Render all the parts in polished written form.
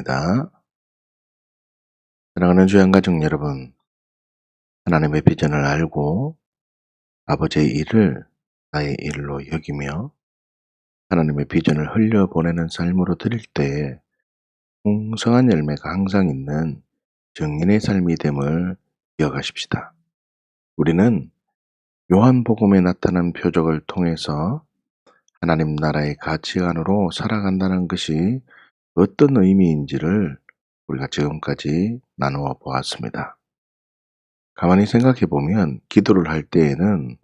기도합니다. 사랑하는 주양가족 여러분, 하나님의 비전을 알고 아버지의 일을 나의 일로 여기며 하나님의 비전을 흘려보내는 삶으로 드릴 때에 풍성한 열매가 항상 있는 증인의 삶이 됨을 기억하십시다. 우리는 요한복음에 나타난 표적을 통해서 하나님 나라의 가치관으로 살아간다는 것이 어떤 의미인지를 우리가 지금까지 나누어 보았습니다. 가만히 생각해 보면 기도를 할 때에는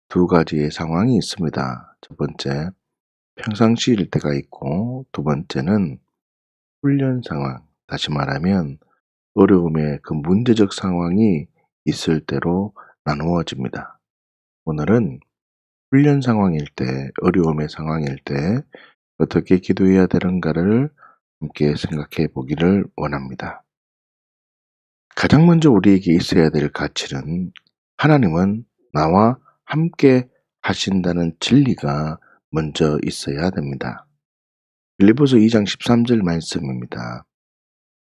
두 가지의 상황이 있습니다. 첫 번째, 평상시일 때가 있고, 두 번째는 훈련 상황, 다시 말하면 어려움의 그 문제적 상황이 있을 때로 나누어집니다. 오늘은 훈련 상황일 때, 어려움의 상황일 때 어떻게 기도해야 되는가를 함께 생각해 보기를 원합니다. 가장 먼저 우리에게 있어야 될 가치는 하나님은 나와 함께 하신다는 진리가 먼저 있어야 됩니다. 빌립보서 2장 13절 말씀입니다.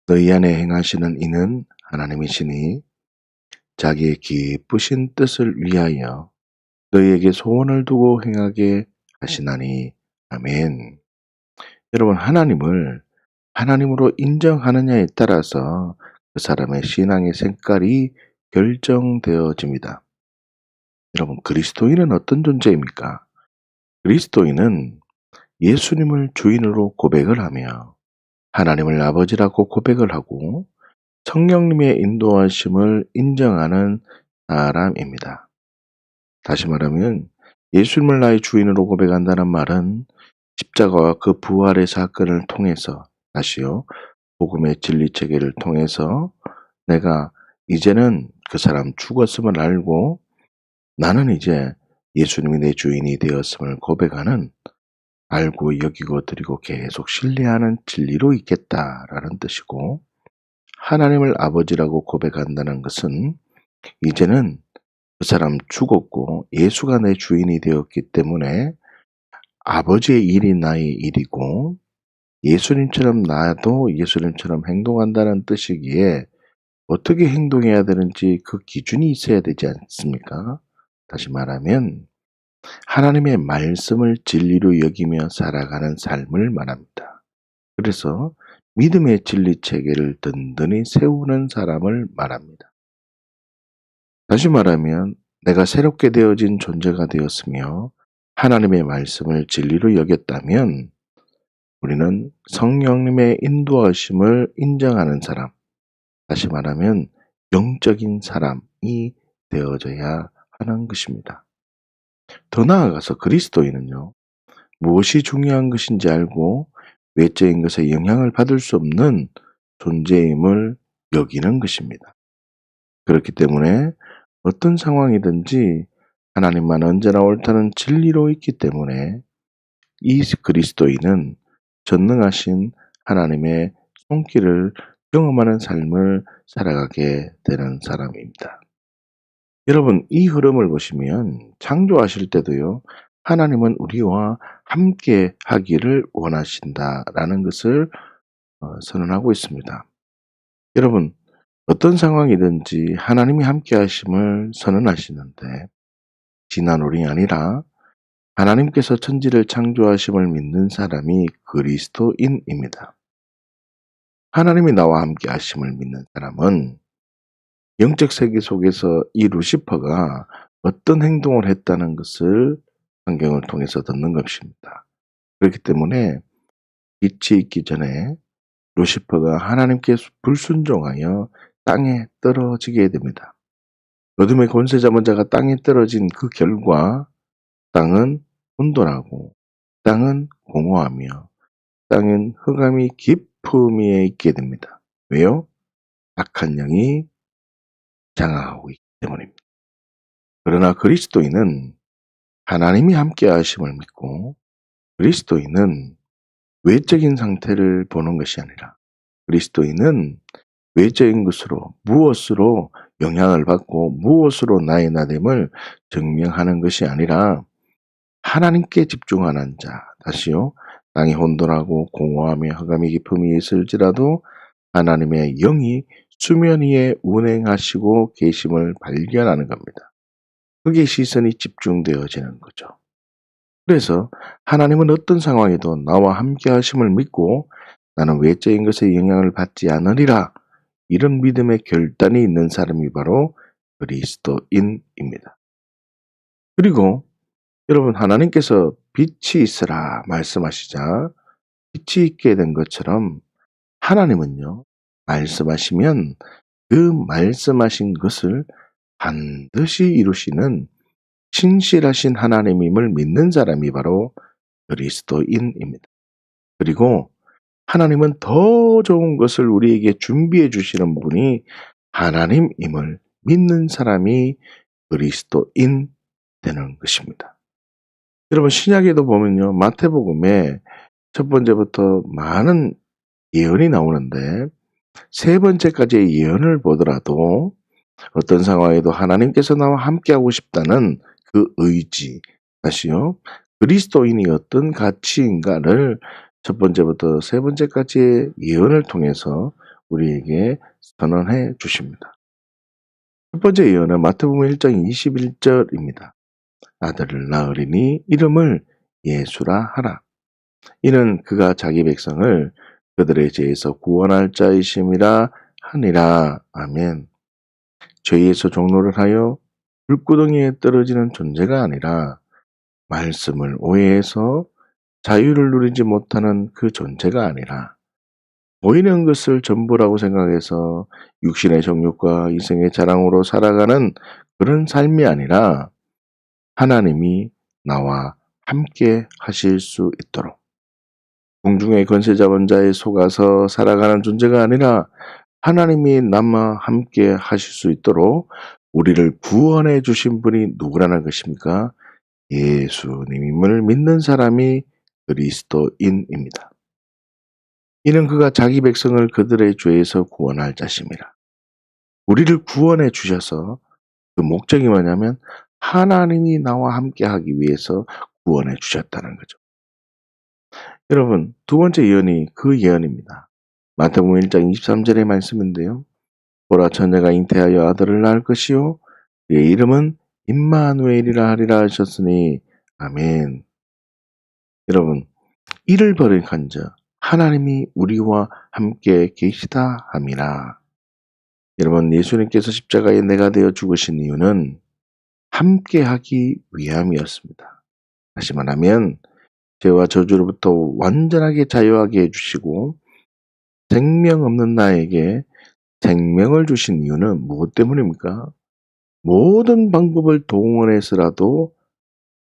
너희 안에 행하시는 이는 하나님이시니 자기의 기쁘신 뜻을 위하여 너희에게 소원을 두고 행하게 하시나니. 아멘. 여러분, 하나님을 하나님으로 인정하느냐에 따라서 그 사람의 신앙의 색깔이 결정되어집니다. 여러분, 그리스도인은 어떤 존재입니까? 그리스도인은 예수님을 주인으로 고백을 하며 하나님을 아버지라고 고백을 하고 성령님의 인도하심을 인정하는 사람입니다. 다시 말하면 예수님을 나의 주인으로 고백한다는 말은 십자가와 그 부활의 사건을 통해서, 다시요, 복음의 진리 체계를 통해서 내가 이제는 그 사람 죽었음을 알고 나는 이제 예수님이 내 주인이 되었음을 고백하는, 알고 여기고 드리고 계속 신뢰하는 진리로 있겠다라는 뜻이고, 하나님을 아버지라고 고백한다는 것은 이제는 그 사람 죽었고 예수가 내 주인이 되었기 때문에 아버지의 일이 나의 일이고 예수님처럼 나도 예수님처럼 행동한다는 뜻이기에 어떻게 행동해야 되는지 그 기준이 있어야 되지 않습니까? 다시 말하면 하나님의 말씀을 진리로 여기며 살아가는 삶을 말합니다. 그래서 믿음의 진리 체계를 든든히 세우는 사람을 말합니다. 다시 말하면 내가 새롭게 되어진 존재가 되었으며 하나님의 말씀을 진리로 여겼다면 우리는 성령님의 인도하심을 인정하는 사람, 다시 말하면 영적인 사람이 되어져야 하는 것입니다. 더 나아가서 그리스도인은요, 무엇이 중요한 것인지 알고 외적인 것에 영향을 받을 수 없는 존재임을 여기는 것입니다. 그렇기 때문에 어떤 상황이든지 하나님만 언제나 옳다는 진리로 있기 때문에 이 그리스도인은 전능하신 하나님의 손길을 경험하는 삶을 살아가게 되는 사람입니다. 여러분, 이 흐름을 보시면 창조하실 때도요, 하나님은 우리와 함께 하기를 원하신다라는 것을 선언하고 있습니다. 여러분, 어떤 상황이든지 하나님이 함께 하심을 선언하시는데 진화론이 아니라 하나님께서 천지를 창조하심을 믿는 사람이 그리스도인입니다. 하나님이 나와 함께 하심을 믿는 사람은 영적 세계 속에서 이 루시퍼가 어떤 행동을 했다는 것을 성경을 통해서 듣는 것입니다. 그렇기 때문에 빛이 있기 전에 루시퍼가 하나님께 불순종하여 땅에 떨어지게 됩니다. 어둠의 권세 잡은 자가 땅에 떨어진 그 결과 땅은 혼돈하고 땅은 공허하며 땅은 흑암이 깊음에 있게 됩니다. 왜요? 악한 영이 장악하고 있기 때문입니다. 그러나 그리스도인은 하나님이 함께 하심을 믿고 그리스도인은 외적인 상태를 보는 것이 아니라 그리스도인은 외적인 것으로 무엇으로 영향을 받고 무엇으로 나의 나됨을 증명하는 것이 아니라 하나님께 집중하는 자, 다시요, 땅이 혼돈하고 공허하며 흑암이 깊음이 있을지라도 하나님의 영이 수면 위에 운행하시고 계심을 발견하는 겁니다. 그게 시선이 집중되어지는 거죠. 그래서 하나님은 어떤 상황에도 나와 함께 하심을 믿고 나는 외적인 것에 영향을 받지 않으리라, 이런 믿음의 결단이 있는 사람이 바로 그리스도인입니다. 그리고 여러분, 하나님께서 빛이 있으라 말씀하시자 빛이 있게 된 것처럼 하나님은요, 말씀하시면 그 말씀하신 것을 반드시 이루시는 신실하신 하나님임을 믿는 사람이 바로 그리스도인입니다. 그리고 하나님은 더 좋은 것을 우리에게 준비해 주시는 분이 하나님임을 믿는 사람이 그리스도인 되는 것입니다. 여러분, 신약에도 보면요, 마태복음에 첫 번째부터 많은 예언이 나오는데 세 번째까지의 예언을 보더라도 어떤 상황에도 하나님께서 나와 함께하고 싶다는 그 의지, 다시요, 그리스도인이 어떤 가치인가를 첫 번째부터 세 번째까지의 예언을 통해서 우리에게 선언해 주십니다. 첫 번째 예언은 마태복음 1장 21절입니다. 아들을 낳으리니 이름을 예수라 하라. 이는 그가 자기 백성을 그들의 죄에서 구원할 자이심이라 하니라. 아멘. 죄에서 종로를 하여 불구덩이에 떨어지는 존재가 아니라 말씀을 오해해서 자유를 누리지 못하는 그 존재가 아니라 보이는 것을 전부라고 생각해서 육신의 정욕과 이성의 자랑으로 살아가는 그런 삶이 아니라 하나님이 나와 함께 하실 수 있도록 공중의 권세 잡은 자에 속아서 살아가는 존재가 아니라 하나님이 나와 함께 하실 수 있도록 우리를 구원해 주신 분이 누구라는 것입니까? 예수님임을 믿는 사람이 그리스도인입니다. 이는 그가 자기 백성을 그들의 죄에서 구원할 자심이라. 우리를 구원해 주셔서 그 목적이 뭐냐면 하나님이 나와 함께 하기 위해서 구원해 주셨다는 거죠. 여러분, 두 번째 예언이 그 예언입니다. 마태복음 1장 23절의 말씀인데요. 보라, 처녀가 잉태하여 아들을 낳을 것이요 그의 이름은 임마누엘이라 하리라 하셨으니 아멘. 여러분, 이를 버림한즉 하나님이 우리와 함께 계시다 함이라. 여러분, 예수님께서 십자가에 내가 되어 죽으신 이유는 함께 하기 위함이었습니다. 다시 말하면 죄와 저주로부터 완전하게 자유하게 해주시고 생명 없는 나에게 생명을 주신 이유는 무엇 때문입니까? 모든 방법을 동원해서라도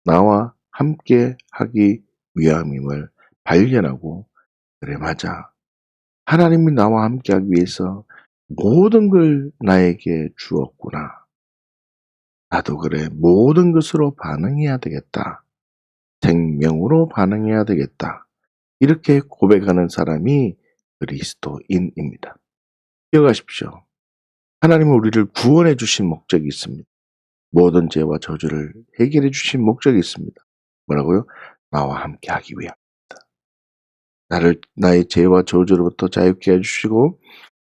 나와 함께 하기 위함임을 발견하고, 그래 맞아, 하나님이 나와 함께 하기 위해서 모든 걸 나에게 주었구나. 나도 그래, 모든 것으로 반응해야 되겠다. 생명으로 반응해야 되겠다. 이렇게 고백하는 사람이 그리스도인입니다. 기억하십시오. 하나님은 우리를 구원해 주신 목적이 있습니다. 모든 죄와 저주를 해결해 주신 목적이 있습니다. 뭐라고요? 나와 함께 하기 위함입니다. 나의 죄와 저주로부터 자유케 해주시고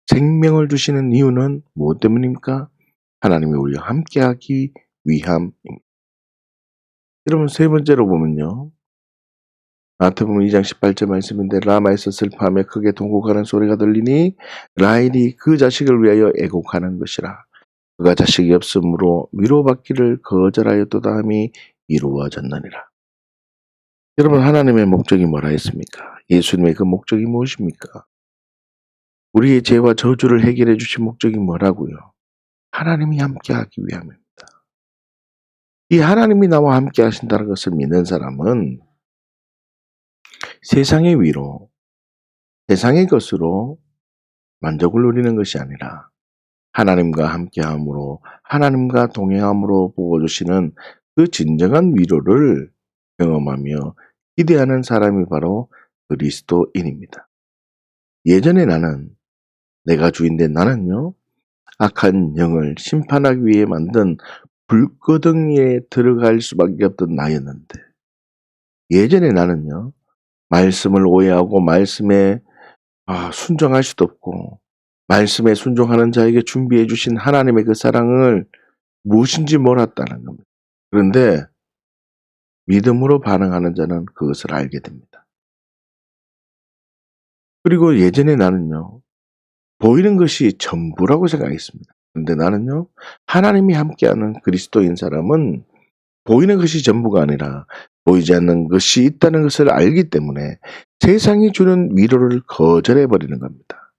생명을 주시는 이유는 무엇 때문입니까? 하나님이 우리와 함께 하기 위함입니다. 여러분, 세 번째로 보면요, 마태복음 2장 18절 말씀인데 라마에서 슬퍼하며 크게 통곡하는 소리가 들리니 라헬이 그 자식을 위하여 애곡하는 것이라. 그가 자식이 없으므로 위로받기를 거절하였도다 함이 이루어졌느니라. 여러분, 하나님의 목적이 뭐라 했습니까? 예수님의 그 목적이 무엇입니까? 우리의 죄와 저주를 해결해 주신 목적이 뭐라고요? 하나님이 함께 하기 위함입니다. 이 하나님이 나와 함께 하신다는 것을 믿는 사람은 세상의 위로, 세상의 것으로 만족을 누리는 것이 아니라 하나님과 함께함으로, 하나님과 동행함으로 부어주시는 그 진정한 위로를 경험하며 기대하는 사람이 바로 그리스도인입니다. 예전에 내가 주인된 나는요, 악한 영을 심판하기 위해 만든 불구덩이에 들어갈 수밖에 없던 나였는데, 예전에 나는요, 말씀을 오해하고 말씀에 순종할 수도 없고 말씀에 순종하는 자에게 준비해 주신 하나님의 그 사랑을 무엇인지 몰랐다는 겁니다. 그런데 믿음으로 반응하는 자는 그것을 알게 됩니다. 그리고 예전에 나는요, 보이는 것이 전부라고 생각했습니다. 그런데 나는요, 하나님이 함께하는 그리스도인 사람은 보이는 것이 전부가 아니라 보이지 않는 것이 있다는 것을 알기 때문에 세상이 주는 위로를 거절해 버리는 겁니다.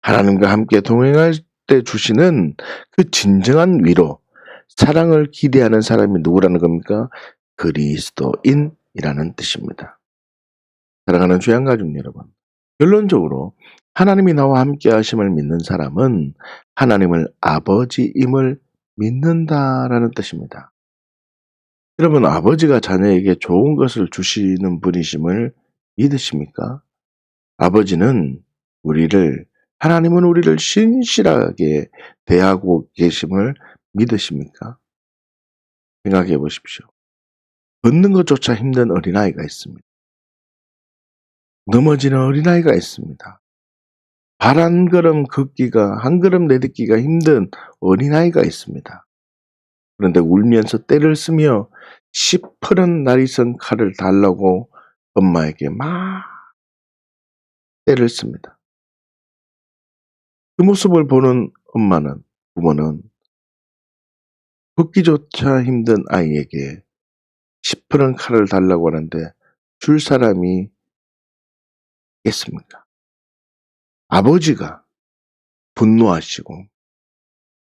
하나님과 함께 동행할 때 주시는 그 진정한 위로, 사랑을 기대하는 사람이 누구라는 겁니까? 그리스도인이라는 뜻입니다. 사랑하는 주양가족 여러분, 결론적으로 하나님이 나와 함께 하심을 믿는 사람은 하나님을 아버지임을 믿는다라는 뜻입니다. 여러분, 아버지가 자녀에게 좋은 것을 주시는 분이심을 믿으십니까? 아버지는 하나님은 우리를 신실하게 대하고 계심을 믿으십니까? 생각해 보십시오. 걷는 것조차 힘든 어린아이가 있습니다. 넘어지는 어린아이가 있습니다. 발 한 걸음 걷기가, 한 걸음 내딛기가 힘든 어린아이가 있습니다. 그런데 울면서 떼를 쓰며 시퍼런 날이 선 칼을 달라고 엄마에게 막 떼를 씁니다. 그 모습을 보는 부모는 걷기조차 힘든 아이에게 시퍼런 칼을 달라고 하는데 줄 사람이 있겠습니까? 아버지가 분노하시고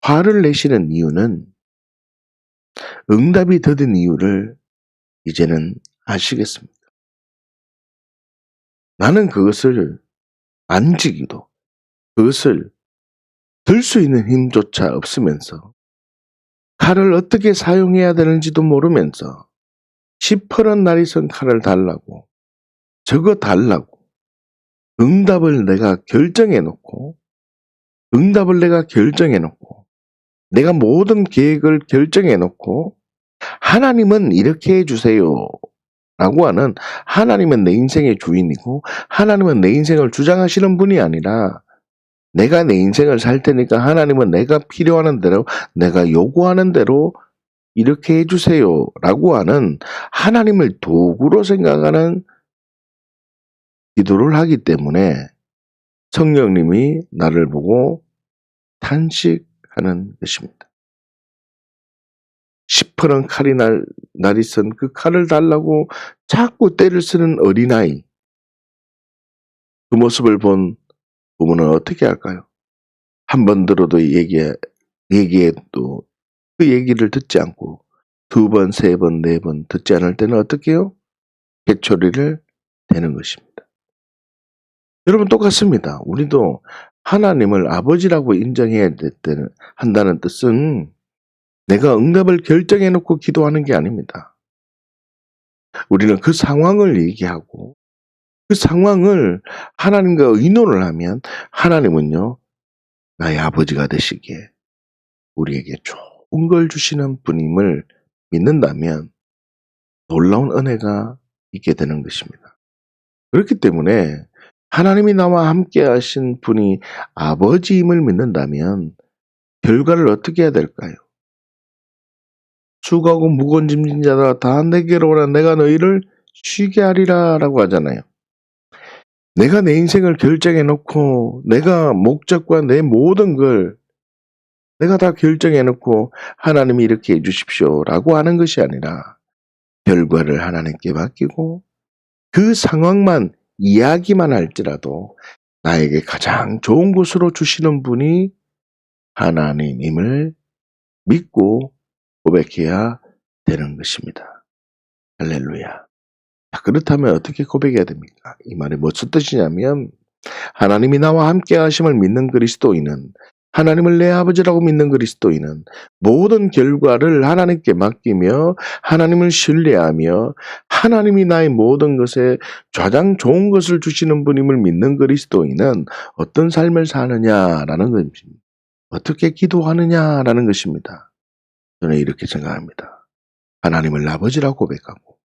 화를 내시는 이유는, 응답이 더딘 이유를 이제는 아시겠습니까? 나는 그것을 만지기도, 그것을 들 수 있는 힘조차 없으면서 칼을 어떻게 사용해야 되는지도 모르면서 시퍼런 날이 선 칼을 달라고, 저거 달라고, 응답을 내가 결정해 놓고 내가 모든 계획을 결정해 놓고 하나님은 이렇게 해주세요 라고 하는, 하나님은 내 인생의 주인이고 하나님은 내 인생을 주장하시는 분이 아니라 내가 내 인생을 살 테니까 하나님은 내가 필요하는 대로, 내가 요구하는 대로 이렇게 해주세요 라고 하는, 하나님을 도구로 생각하는 기도를 하기 때문에 성령님이 나를 보고 탄식하는 것입니다. 시퍼런 칼이 날이 선 그 칼을 달라고 자꾸 떼를 쓰는 어린아이, 그 모습을 본 부모는 어떻게 할까요? 한 번 들어도 얘기해도 그 얘기를 듣지 않고 두 번, 세 번, 네 번 듣지 않을 때는 어떻게 해요? 개초리를 대는 것입니다. 여러분, 똑같습니다. 우리도 하나님을 아버지라고 인정해야 한다는 뜻은 내가 응답을 결정해 놓고 기도하는 게 아닙니다. 우리는 그 상황을 얘기하고 그 상황을 하나님과 의논을 하면 하나님은요, 나의 아버지가 되시기에 우리에게 좋은 걸 주시는 분임을 믿는다면 놀라운 은혜가 있게 되는 것입니다. 그렇기 때문에 하나님이 나와 함께 하신 분이 아버지임을 믿는다면 결과를 어떻게 해야 될까요? 수고하고 무거운 짐진 자들아 다 내게로 오라, 내가 너희를 쉬게 하리라 라고 하잖아요. 내가 내 인생을 결정해 놓고 내가 목적과 내 모든 걸 내가 다 결정해 놓고 하나님이 이렇게 해 주십시오 라고 하는 것이 아니라 결과를 하나님께 맡기고 그 상황만 이야기만 할지라도 나에게 가장 좋은 곳으로 주시는 분이 하나님임을 믿고 고백해야 되는 것입니다. 할렐루야. 그렇다면 어떻게 고백해야 됩니까? 이 말이 무슨 뜻이냐면, 하나님이 나와 함께 하심을 믿는 그리스도인은, 하나님을 내 아버지라고 믿는 그리스도인은 모든 결과를 하나님께 맡기며 하나님을 신뢰하며 하나님이 나의 모든 것에 가장 좋은 것을 주시는 분임을 믿는 그리스도인은 어떤 삶을 사느냐라는 것입니다. 어떻게 기도하느냐라는 것입니다. 저는 이렇게 생각합니다. 하나님을 아버지라고 고백하고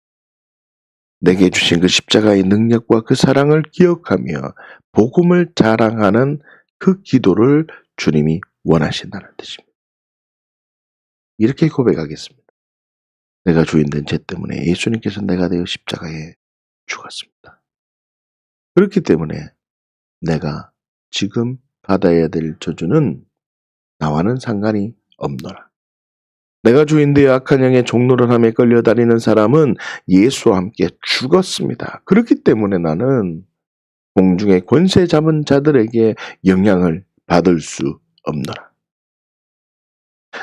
내게 주신 그 십자가의 능력과 그 사랑을 기억하며 복음을 자랑하는 그 기도를 주님이 원하신다는 뜻입니다. 이렇게 고백하겠습니다. 내가 주인된 죄 때문에 예수님께서 내가 되어 십자가에 죽었습니다. 그렇기 때문에 내가 지금 받아야 될 저주는 나와는 상관이 없노라. 내가 주인되어 악한 영의 종노릇함에 끌려다니는 사람은 예수와 함께 죽었습니다. 그렇기 때문에 나는 공중의 권세 잡은 자들에게 영향을 받을 수 없노라.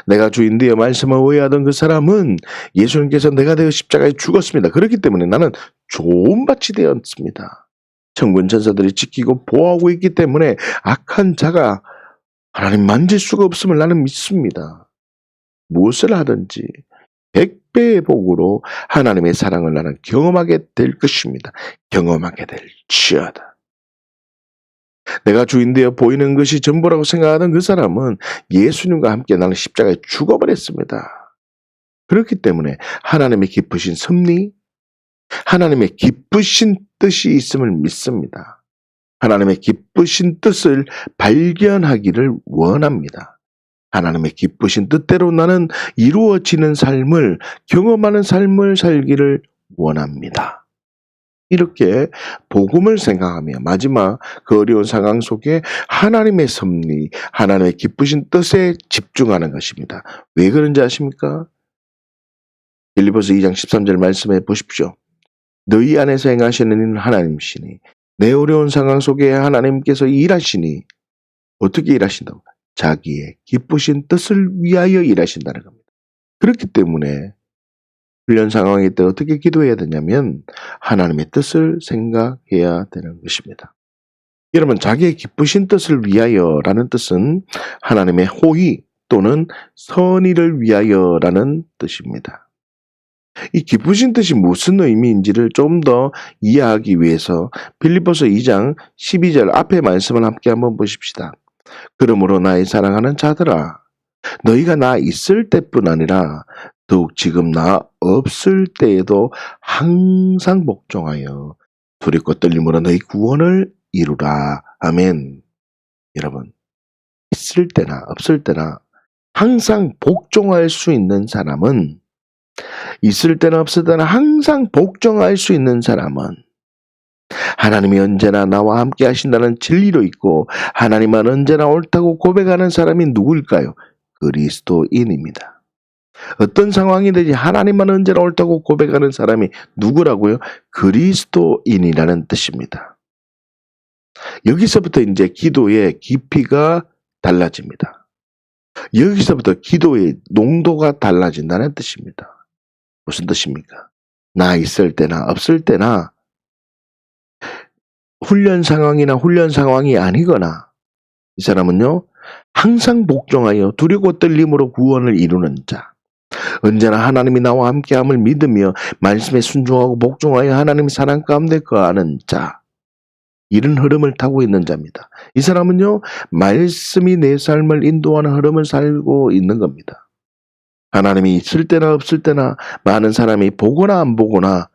내가 주인되어 말씀을 오해하던 그 사람은 예수님께서 내가 되어 십자가에 죽었습니다. 그렇기 때문에 나는 좋은 밭이 되었습니다. 천군 천사들이 지키고 보호하고 있기 때문에 악한 자가 하나님 만질 수가 없음을 나는 믿습니다. 무엇을 하든지 100배의 복으로 하나님의 사랑을 나는 경험하게 될 것입니다. 경험하게 될지어다. 내가 주인되어 보이는 것이 전부라고 생각하던 그 사람은 예수님과 함께 나는 십자가에 죽어버렸습니다. 그렇기 때문에 하나님의 기쁘신 섭리, 하나님의 기쁘신 뜻이 있음을 믿습니다. 하나님의 기쁘신 뜻을 발견하기를 원합니다. 하나님의 기쁘신 뜻대로 나는 이루어지는 삶을 경험하는 삶을 살기를 원합니다. 이렇게 복음을 생각하며 마지막 그 어려운 상황 속에 하나님의 섭리, 하나님의 기쁘신 뜻에 집중하는 것입니다. 왜 그런지 아십니까? 빌립보서 2장 13절 말씀해 보십시오. 너희 안에서 행하시는 이는 하나님이시니 내 어려운 상황 속에 하나님께서 일하시니 어떻게 일하신다고? 자기의 기쁘신 뜻을 위하여 일하신다는 겁니다. 그렇기 때문에 훈련 상황일 때 어떻게 기도해야 되냐면 하나님의 뜻을 생각해야 되는 것입니다. 여러분, 자기의 기쁘신 뜻을 위하여라는 뜻은 하나님의 호의 또는 선의를 위하여라는 뜻입니다. 이 기쁘신 뜻이 무슨 의미인지를 좀 더 이해하기 위해서 빌립보서 2장 12절 앞에 말씀을 함께 한번 보십시다. 그러므로 나의 사랑하는 자들아, 너희가 나 있을 때뿐 아니라 더욱 지금 나 없을 때에도 항상 복종하여 두렵고 떨림으로 너희 구원을 이루라. 아멘. 여러분, 있을 때나 없을 때나 항상 복종할 수 있는 사람은, 있을 때나 없을 때나 항상 복종할 수 있는 사람은 하나님이 언제나 나와 함께 하신다는 진리로 있고 하나님은 언제나 옳다고 고백하는 사람이 누구일까요? 그리스도인입니다. 어떤 상황이든지 하나님만 언제나 옳다고 고백하는 사람이 누구라고요? 그리스도인이라는 뜻입니다. 여기서부터 이제 기도의 깊이가 달라집니다. 여기서부터 기도의 농도가 달라진다는 뜻입니다. 무슨 뜻입니까? 나 있을 때나 없을 때나 훈련 상황이나 훈련 상황이 아니거나 이 사람은요 항상 복종하여 두렵고 떨림으로 구원을 이루는 자, 언제나 하나님이 나와 함께함을 믿으며 말씀에 순종하고 복종하여 하나님 사랑 가운데 거하는 자, 이런 흐름을 타고 있는 자입니다. 이 사람은요 말씀이 내 삶을 인도하는 흐름을 살고 있는 겁니다. 하나님이 있을 때나 없을 때나 많은 사람이 보거나 안 보거나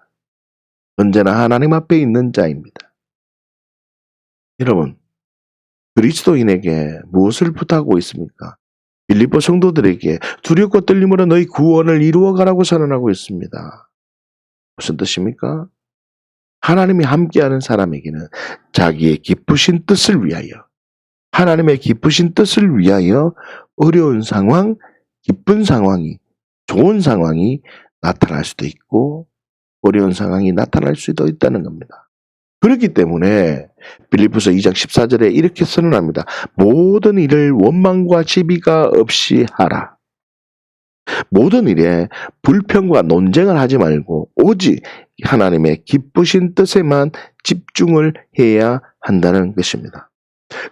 언제나 하나님 앞에 있는 자입니다. 여러분, 그리스도인에게 무엇을 부탁하고 있습니까? 빌립보 성도들에게 두렵고 떨림으로 너희 구원을 이루어가라고 선언하고 있습니다. 무슨 뜻입니까? 하나님이 함께하는 사람에게는 자기의 기쁘신 뜻을 위하여, 하나님의 기쁘신 뜻을 위하여 어려운 상황, 기쁜 상황이, 좋은 상황이 나타날 수도 있고 어려운 상황이 나타날 수도 있다는 겁니다. 그렇기 때문에 빌립보서 2장 14절에 이렇게 선언합니다. 모든 일을 원망과 시비가 없이 하라. 모든 일에 불평과 논쟁을 하지 말고 오직 하나님의 기쁘신 뜻에만 집중을 해야 한다는 것입니다.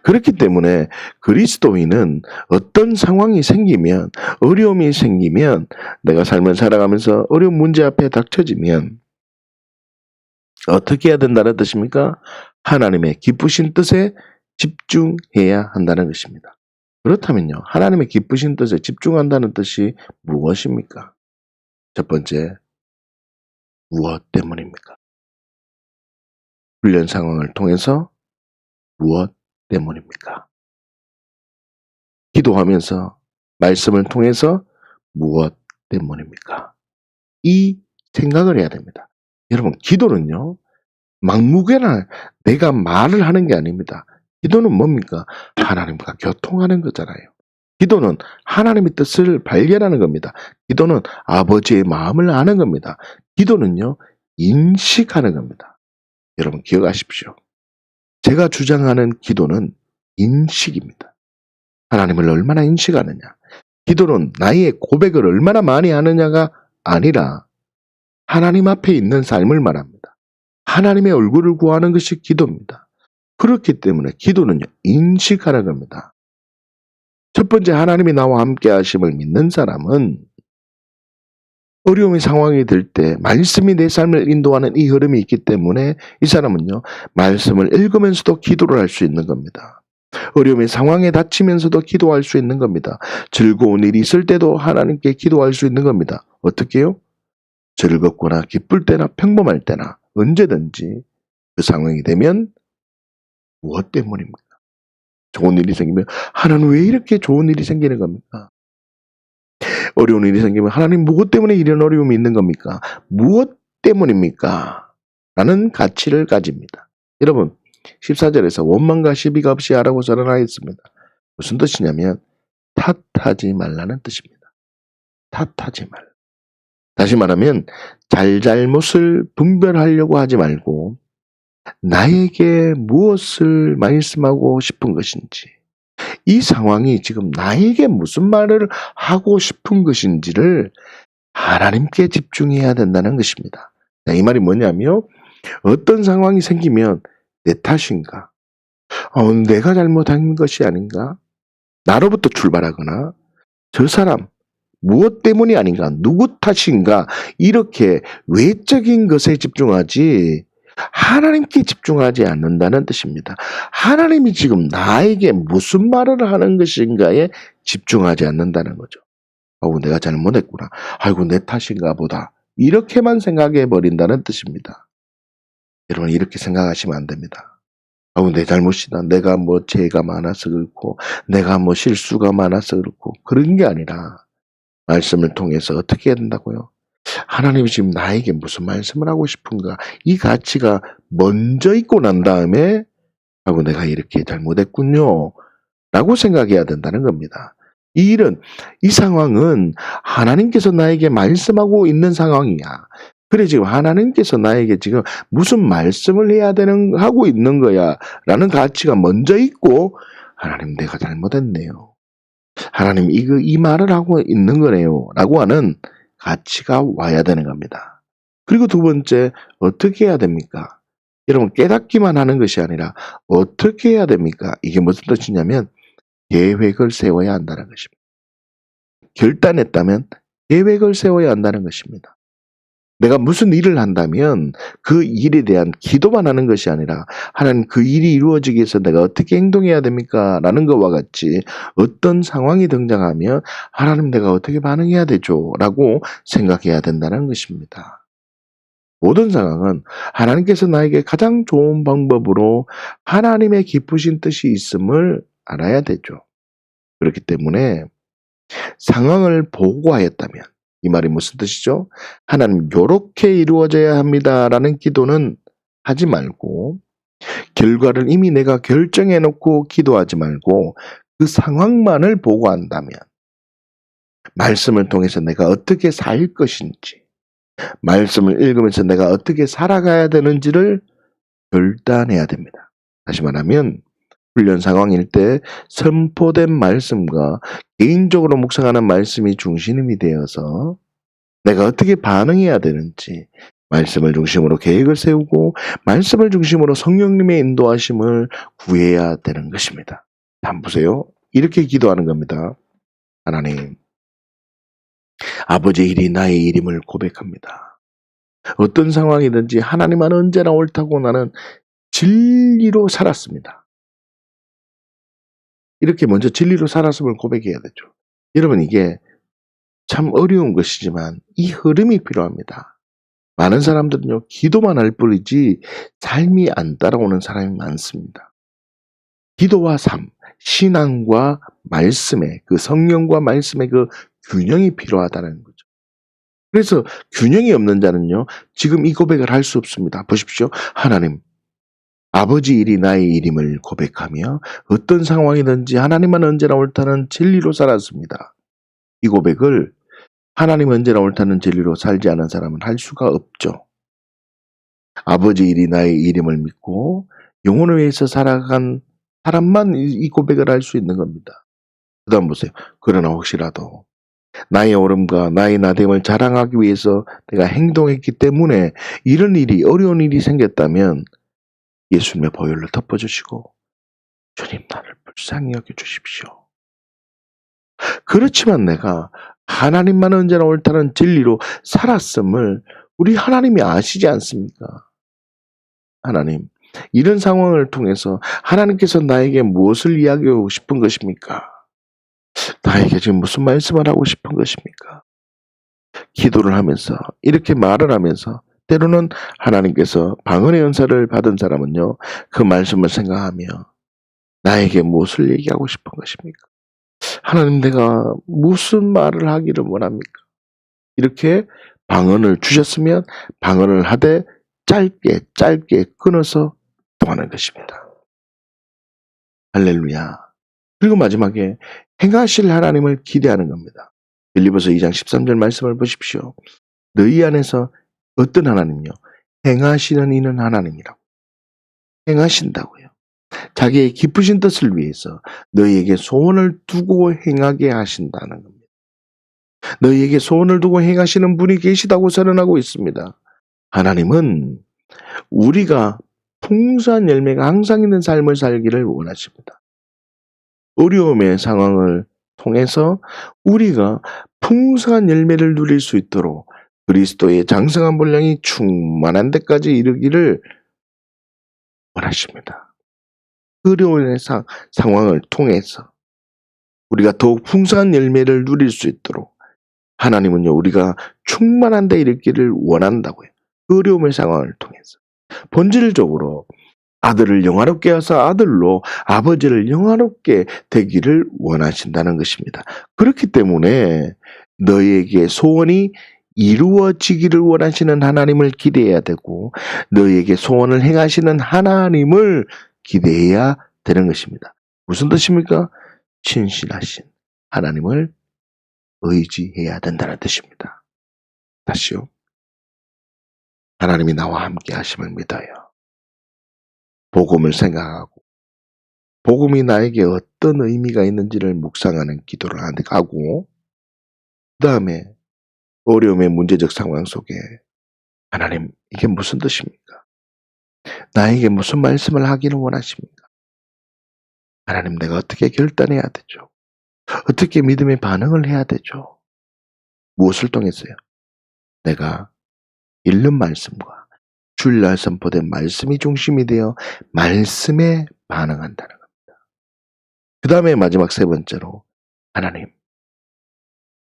그렇기 때문에 그리스도인은 어떤 상황이 생기면, 어려움이 생기면, 내가 삶을 살아가면서 어려운 문제 앞에 닥쳐지면 어떻게 해야 된다는 뜻입니까? 하나님의 기쁘신 뜻에 집중해야 한다는 것입니다. 그렇다면요, 하나님의 기쁘신 뜻에 집중한다는 뜻이 무엇입니까? 첫 번째, 무엇 때문입니까? 훈련 상황을 통해서 무엇 때문입니까? 기도하면서 말씀을 통해서 무엇 때문입니까? 이 생각을 해야 됩니다. 여러분, 기도는요, 막무가내 내가 말을 하는 게 아닙니다. 기도는 뭡니까? 하나님과 교통하는 거잖아요. 기도는 하나님의 뜻을 발견하는 겁니다. 기도는 아버지의 마음을 아는 겁니다. 기도는요, 인식하는 겁니다. 여러분, 기억하십시오. 제가 주장하는 기도는 인식입니다. 하나님을 얼마나 인식하느냐. 기도는 나의 고백을 얼마나 많이 하느냐가 아니라 하나님 앞에 있는 삶을 말합니다. 하나님의 얼굴을 구하는 것이 기도입니다. 그렇기 때문에 기도는요, 인식하는 겁니다. 첫 번째, 하나님이 나와 함께 하심을 믿는 사람은 어려움의 상황이 들 때 말씀이 내 삶을 인도하는 이 흐름이 있기 때문에 이 사람은요, 말씀을 읽으면서도 기도를 할 수 있는 겁니다. 어려움의 상황에 닥치면서도 기도할 수 있는 겁니다. 즐거운 일이 있을 때도 하나님께 기도할 수 있는 겁니다. 어떻게요? 즐겁거나 기쁠 때나 평범할 때나 언제든지 그 상황이 되면 무엇 때문입니까? 좋은 일이 생기면 하나님 왜 이렇게 좋은 일이 생기는 겁니까? 어려운 일이 생기면 하나님 무엇 때문에 이런 어려움이 있는 겁니까? 무엇 때문입니까? 라는 가치를 가집니다. 여러분, 14절에서 원망과 시비가 없이 하라고 전하였습니다. 무슨 뜻이냐면 탓하지 말라는 뜻입니다. 탓하지 말라. 다시 말하면 잘잘못을 분별하려고 하지 말고 나에게 무엇을 말씀하고 싶은 것인지, 이 상황이 지금 나에게 무슨 말을 하고 싶은 것인지를 하나님께 집중해야 된다는 것입니다. 이 말이 뭐냐면 어떤 상황이 생기면 내 탓인가? 내가 잘못한 것이 아닌가? 나로부터 출발하거나 저 사람 무엇 때문이 아닌가? 누구 탓인가? 이렇게 외적인 것에 집중하지 하나님께 집중하지 않는다는 뜻입니다. 하나님이 지금 나에게 무슨 말을 하는 것인가에 집중하지 않는다는 거죠. 내가 잘못했구나. 아이고, 내 탓인가 보다. 이렇게만 생각해 버린다는 뜻입니다. 여러분, 이렇게 생각하시면 안 됩니다. 내 잘못이다. 내가 죄가 많아서 그렇고, 내가 실수가 많아서 그렇고, 그런 게 아니라, 말씀을 통해서 어떻게 해야 된다고요? 하나님이 지금 나에게 무슨 말씀을 하고 싶은가? 이 가치가 먼저 있고 난 다음에, 내가 이렇게 잘못했군요. 라고 생각해야 된다는 겁니다. 이 상황은 하나님께서 나에게 말씀하고 있는 상황이야. 그래, 지금 하나님께서 나에게 지금 무슨 말씀을 하고 있는 거야. 라는 가치가 먼저 있고, 하나님, 내가 잘못했네요. 하나님, 이 말을 하고 있는 거네요. 라고 하는 가치가 와야 되는 겁니다. 그리고 두 번째, 어떻게 해야 됩니까? 여러분, 깨닫기만 하는 것이 아니라 어떻게 해야 됩니까? 이게 무슨 뜻이냐면 계획을 세워야 한다는 것입니다. 결단했다면 계획을 세워야 한다는 것입니다. 내가 무슨 일을 한다면 그 일에 대한 기도만 하는 것이 아니라 하나님, 그 일이 이루어지기 위해서 내가 어떻게 행동해야 됩니까? 라는 것과 같이 어떤 상황이 등장하면 하나님, 내가 어떻게 반응해야 되죠? 라고 생각해야 된다는 것입니다. 모든 상황은 하나님께서 나에게 가장 좋은 방법으로 하나님의 기쁘신 뜻이 있음을 알아야 되죠. 그렇기 때문에 상황을 보고하였다면, 이 말이 무슨 뜻이죠? 하나님, 요렇게 이루어져야 합니다라는 기도는 하지 말고, 결과를 이미 내가 결정해 놓고 기도하지 말고 그 상황만을 보고한다면, 말씀을 통해서 내가 어떻게 살 것인지, 말씀을 읽으면서 내가 어떻게 살아가야 되는지를 결단해야 됩니다. 다시 말하면 훈련 상황일 때 선포된 말씀과 개인적으로 묵상하는 말씀이 중심이 되어서 내가 어떻게 반응해야 되는지, 말씀을 중심으로 계획을 세우고 말씀을 중심으로 성령님의 인도하심을 구해야 되는 것입니다. 한번 보세요. 이렇게 기도하는 겁니다. 하나님, 아버지의 일이 나의 일임을 고백합니다. 어떤 상황이든지 하나님은 언제나 옳다고 나는 진리로 살았습니다. 이렇게 먼저 진리로 살았음을 고백해야 되죠. 여러분, 이게 참 어려운 것이지만 이 흐름이 필요합니다. 많은 사람들은요, 기도만 할 뿐이지 삶이 안 따라오는 사람이 많습니다. 기도와 삶, 신앙과 말씀의 그 성령과 말씀의 그 균형이 필요하다는 거죠. 그래서 균형이 없는 자는요, 지금 이 고백을 할 수 없습니다. 보십시오. 하나님, 아버지 일이 나의 일임을 고백하며 어떤 상황이든지 하나님은 언제나 옳다는 진리로 살았습니다. 이 고백을 하나님 언제나 옳다는 진리로 살지 않은 사람은 할 수가 없죠. 아버지 일이 나의 일임을 믿고 영혼을 위해서 살아간 사람만 이 고백을 할 수 있는 겁니다. 그 다음 보세요. 그러나 혹시라도 나의 옳음과 나의 나됨을 자랑하기 위해서 내가 행동했기 때문에 이런 일이, 어려운 일이 생겼다면 예수님의 보혈로 덮어주시고 주님, 나를 불쌍히 여겨주십시오. 그렇지만 내가 하나님만 언제나 옳다는 진리로 살았음을 우리 하나님이 아시지 않습니까? 하나님, 이런 상황을 통해서 하나님께서 나에게 무엇을 이야기하고 싶은 것입니까? 나에게 지금 무슨 말씀을 하고 싶은 것입니까? 기도를 하면서, 이렇게 말을 하면서, 때로는 하나님께서 방언의 은사를 받은 사람은요, 그 말씀을 생각하며 나에게 무엇을 얘기하고 싶은 것입니까? 하나님, 내가 무슨 말을 하기를 원합니까? 이렇게 방언을 주셨으면 방언을 하되 짧게 끊어서 통하는 것입니다. 할렐루야. 그리고 마지막에 행하실 하나님을 기대하는 겁니다. 빌립보서 2장 13절 말씀을 보십시오. 너희 안에서 어떤 하나님요? 행하시는 이는 하나님이라고. 행하신다고요. 자기의 기쁘신 뜻을 위해서 너희에게 소원을 두고 행하게 하신다는 겁니다. 너희에게 소원을 두고 행하시는 분이 계시다고 선언하고 있습니다. 하나님은 우리가 풍성한 열매가 항상 있는 삶을 살기를 원하십니다. 어려움의 상황을 통해서 우리가 풍성한 열매를 누릴 수 있도록 그리스도의 장성한 분량이 충만한 데까지 이르기를 원하십니다. 어려운 상황을 통해서 우리가 더욱 풍성한 열매를 누릴 수 있도록 하나님은요, 우리가 충만한 데 이르기를 원한다고요. 어려움의 상황을 통해서. 본질적으로 아들을 영화롭게 하사 아들로 아버지를 영화롭게 되기를 원하신다는 것입니다. 그렇기 때문에 너희에게 소원이 이루어지기를 원하시는 하나님을 기대해야 되고 너희에게 소원을 행하시는 하나님을 기대해야 되는 것입니다. 무슨 뜻입니까? 신실하신 하나님을 의지해야 된다는 뜻입니다. 다시요. 하나님이 나와 함께 하심을 믿어요. 복음을 생각하고 복음이 나에게 어떤 의미가 있는지를 묵상하는 기도를 하고 그 다음에 어려움의 문제적 상황 속에 하나님, 이게 무슨 뜻입니까? 나에게 무슨 말씀을 하기를 원하십니까? 하나님, 내가 어떻게 결단해야 되죠? 어떻게 믿음의 반응을 해야 되죠? 무엇을 통해서요? 내가 읽는 말씀과 주일날 선포된 말씀이 중심이 되어 말씀에 반응한다는 겁니다. 그 다음에 마지막 세 번째로 하나님,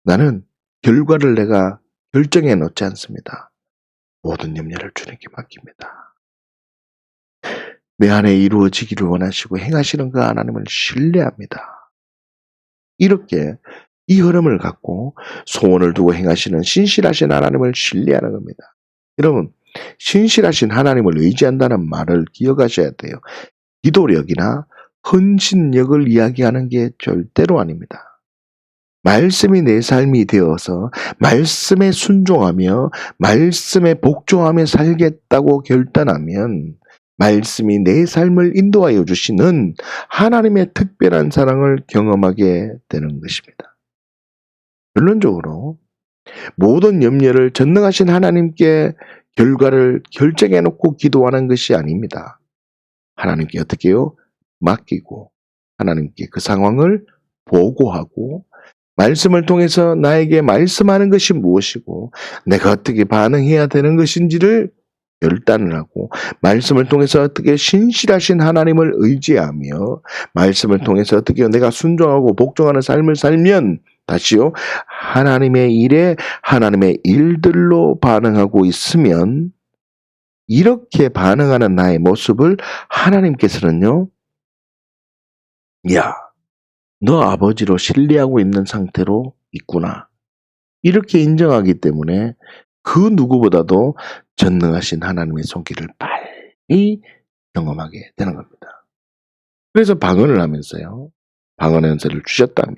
나는 결과를 내가 결정해 놓지 않습니다. 모든 염려를 주님께 맡깁니다. 내 안에 이루어지기를 원하시고 행하시는 그 하나님을 신뢰합니다. 이렇게 이 흐름을 갖고 소원을 두고 행하시는 신실하신 하나님을 신뢰하는 겁니다. 여러분, 신실하신 하나님을 의지한다는 말을 기억하셔야 돼요. 기도력이나 헌신력을 이야기하는 게 절대로 아닙니다. 말씀이 내 삶이 되어서 말씀에 순종하며 말씀에 복종하며 살겠다고 결단하면 말씀이 내 삶을 인도하여 주시는 하나님의 특별한 사랑을 경험하게 되는 것입니다. 결론적으로 모든 염려를 전능하신 하나님께 결과를 결정해 놓고 기도하는 것이 아닙니다. 하나님께 어떻게 해요? 맡기고 하나님께 그 상황을 보고하고 말씀을 통해서 나에게 말씀하는 것이 무엇이고 내가 어떻게 반응해야 되는 것인지를 결단을 하고 말씀을 통해서 어떻게 신실하신 하나님을 의지하며 말씀을 통해서 어떻게 내가 순종하고 복종하는 삶을 살면 다시요. 하나님의 일에 하나님의 일들로 반응하고 있으면 이렇게 반응하는 나의 모습을 하나님께서는요. 야, 너 아버지로 신뢰하고 있는 상태로 있구나. 이렇게 인정하기 때문에 그 누구보다도 전능하신 하나님의 손길을 빨리 경험하게 되는 겁니다. 그래서 방언을 하면서요. 방언의 은사를 주셨다면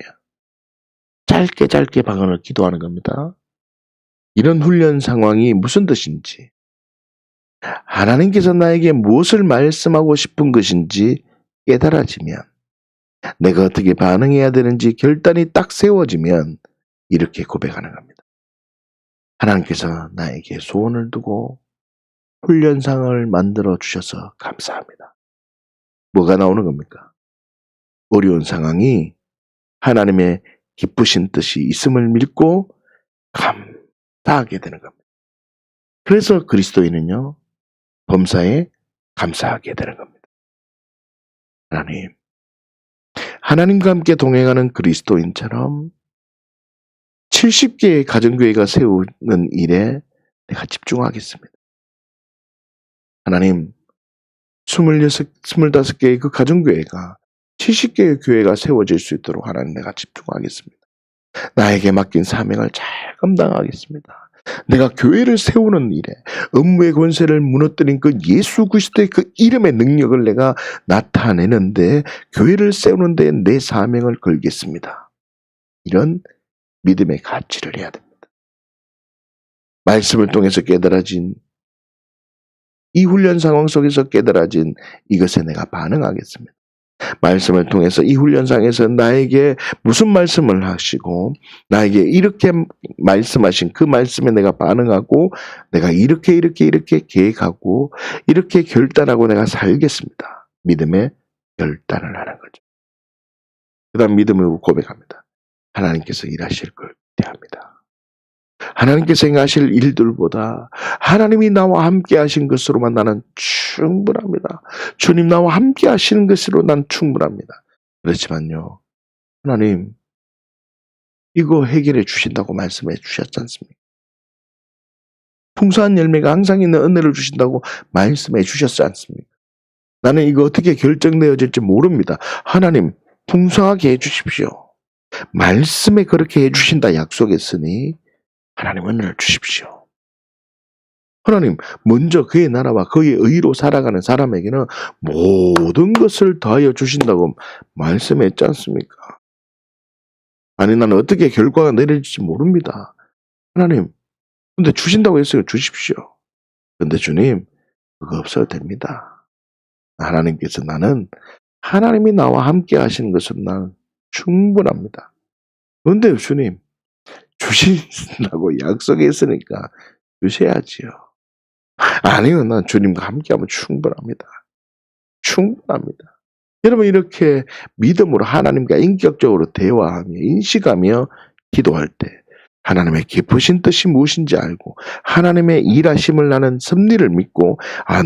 짧게 방언을 기도하는 겁니다. 이런 훈련 상황이 무슨 뜻인지, 하나님께서 나에게 무엇을 말씀하고 싶은 것인지 깨달아지면, 내가 어떻게 반응해야 되는지 결단이 딱 세워지면 이렇게 고백하는 겁니다. 하나님께서 나에게 소원을 두고 훈련상을 만들어 주셔서 감사합니다. 뭐가 나오는 겁니까? 어려운 상황이 하나님의 기쁘신 뜻이 있음을 믿고 감사하게 되는 겁니다. 그래서 그리스도인은요, 범사에 감사하게 되는 겁니다. 하나님과 함께 동행하는 그리스도인처럼 70개의 가정교회가 세우는 일에 내가 집중하겠습니다. 하나님, 25개의 그 가정교회가 70개의 교회가 세워질 수 있도록 하나님, 내가 집중하겠습니다. 나에게 맡긴 사명을 잘 감당하겠습니다. 내가 교회를 세우는 일에 업무의 권세를 무너뜨린 그 예수 그리스도의 그 이름의 능력을 내가 나타내는데, 교회를 세우는 데 내 사명을 걸겠습니다. 이런 믿음의 가치를 해야 됩니다. 말씀을 통해서 깨달아진 이 훈련 상황 속에서 깨달아진 이것에 내가 반응하겠습니다. 말씀을 통해서 이 훈련상에서 나에게 무슨 말씀을 하시고 나에게 이렇게 말씀하신 그 말씀에 내가 반응하고 내가 이렇게 계획하고 이렇게 결단하고 내가 살겠습니다. 믿음의 결단을 하는 거죠. 그 다음 믿음으로 고백합니다. 하나님께서 일하실 걸 기대합니다. 하나님께서 행하실 일들보다 하나님이 나와 함께 하신 것으로만 나는 충분합니다. 주님 나와 함께 하시는 것으로 난 충분합니다. 그렇지만요, 하나님 이거 해결해 주신다고 말씀해 주셨지 않습니까? 풍성한 열매가 항상 있는 은혜를 주신다고 말씀해 주셨지 않습니까? 나는 이거 어떻게 결정되어질지 모릅니다. 하나님 풍성하게 해주십시오. 말씀에 그렇게 해주신다 약속했으니 하나님 은혜를 주십시오. 하나님 먼저 그의 나라와 그의 의로 살아가는 사람에게는 모든 것을 더하여 주신다고 말씀했지 않습니까? 아니 나는 어떻게 결과가 내려질지 모릅니다. 하나님 근데 주신다고 했어요. 주십시오. 근데 주님 그거 없어도 됩니다. 하나님께서 나는 하나님이 나와 함께 하시는 것으로 나는 충분합니다. 그런데 주님 주신다고 약속했으니까 주셔야지요. 아니요, 난 주님과 함께하면 충분합니다. 충분합니다. 여러분 이렇게 믿음으로 하나님과 인격적으로 대화하며 인식하며 기도할 때 하나님의 깊으신 뜻이 무엇인지 알고 하나님의 일하심을 나는 섭리를 믿고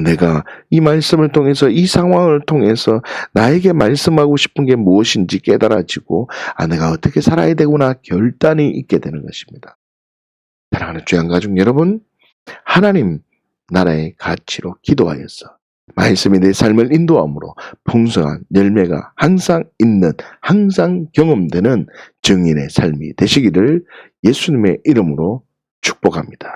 내가 이 말씀을 통해서 이 상황을 통해서 나에게 말씀하고 싶은 게 무엇인지 깨달아지고 내가 어떻게 살아야 되구나 결단이 있게 되는 것입니다. 사랑하는 주양가족 여러분, 하나님 나라의 가치로 기도하여서 말씀이 내 삶을 인도함으로 풍성한 열매가 항상 있는, 항상 경험되는 증인의 삶이 되시기를 예수님의 이름으로 축복합니다.